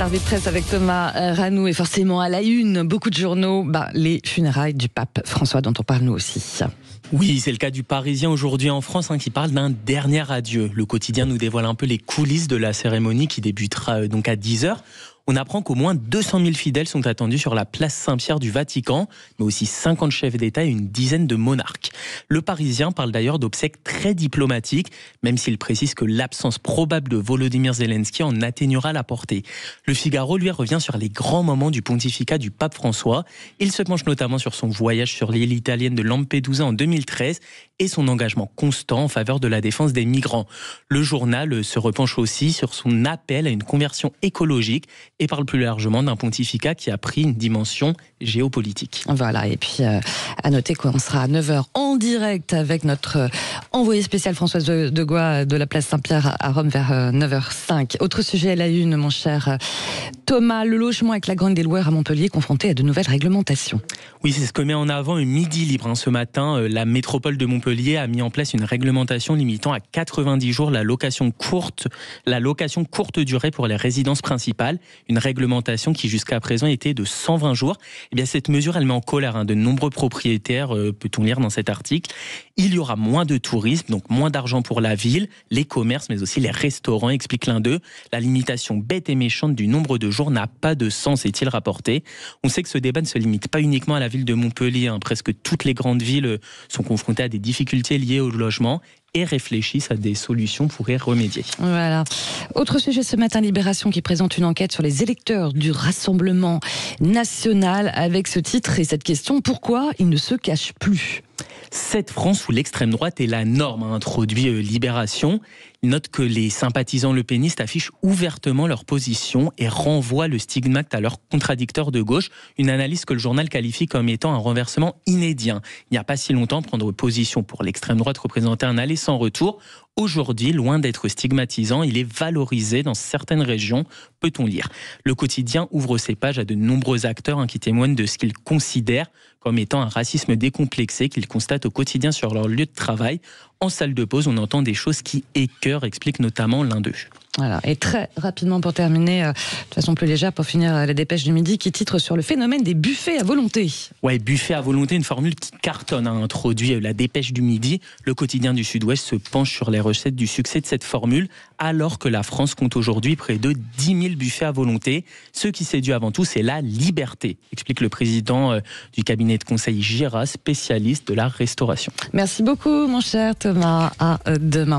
La revue de presse avec Thomas Ranou et forcément à la une, beaucoup de journaux, les funérailles du pape François dont on parle nous aussi. Oui, c'est le cas du Parisien aujourd'hui en France qui parle d'un dernier adieu. Le quotidien nous dévoile un peu les coulisses de la cérémonie qui débutera donc à 10h. On apprend qu'au moins 200 000 fidèles sont attendus sur la place Saint-Pierre du Vatican, mais aussi 50 chefs d'État et une dizaine de monarques. Le Parisien parle d'ailleurs d'obsèques très diplomatiques, même s'il précise que l'absence probable de Volodymyr Zelensky en atténuera la portée. Le Figaro, lui, revient sur les grands moments du pontificat du pape François. Il se penche notamment sur son voyage sur l'île italienne de Lampedusa en 2013 et son engagement constant en faveur de la défense des migrants. Le journal se repenche aussi sur son appel à une conversion écologique et parle plus largement d'un pontificat qui a pris une dimension géopolitique. Voilà, et puis à noter qu'on sera à 9h en direct avec notre envoyé spécial Françoise Degois de la place Saint-Pierre à Rome vers 9h05. Autre sujet à la une, mon cher Thomas, le logement avec la Grande des loueurs à Montpellier confronté à de nouvelles réglementations. Oui, c'est ce que met en avant Midi Libre. Ce matin, la métropole de Montpellier a mis en place une réglementation limitant à 90 jours la location courte durée pour les résidences principales. Une réglementation qui jusqu'à présent était de 120 jours. Eh bien, cette mesure, elle met en colère de nombreux propriétaires, peut-on lire dans cet article. Il y aura moins de tourisme, donc moins d'argent pour la ville, les commerces, mais aussi les restaurants, explique l'un d'eux. La limitation bête et méchante du nombre de jours n'a pas de sens, est-il rapporté. On sait que ce débat ne se limite pas uniquement à la ville de Montpellier. Presque toutes les grandes villes sont confrontées à des difficultés liées au logement et réfléchissent à des solutions pour y remédier. Voilà. Autre sujet ce matin, Libération qui présente une enquête sur les électeurs du Rassemblement national avec ce titre et cette question: pourquoi ils ne se cachent plus ? Cette France où l'extrême droite est la norme, a introduit Libération. Il note que les sympathisants lepénistes affichent ouvertement leur position et renvoient le stigmate à leurs contradicteurs de gauche. Une analyse que le journal qualifie comme étant un renversement inédit. Il n'y a pas si longtemps, prendre position pour l'extrême droite représentait un aller sans retour. Aujourd'hui, loin d'être stigmatisant, il est valorisé dans certaines régions, peut-on lire. Le quotidien ouvre ses pages à de nombreux acteurs qui témoignent de ce qu'ils considèrent comme étant un racisme décomplexé qu'ils constatent au quotidien sur leur lieu de travail. En salle de pause, on entend des choses qui écœurent, explique notamment l'un d'eux. Voilà. Et très rapidement pour terminer, de façon plus légère, pour finir la dépêche du midi qui titre sur le phénomène des buffets à volonté. Ouais, buffet à volonté, une formule qui cartonne, a introduit la dépêche du midi. Le quotidien du Sud-Ouest se penche sur les recettes du succès de cette formule, alors que la France compte aujourd'hui près de 10 000 buffets à volonté. Ce qui séduit avant tout, c'est la liberté, explique le président du cabinet de conseil Gira, spécialiste de la restauration. Merci beaucoup, mon cher Thomas. À demain.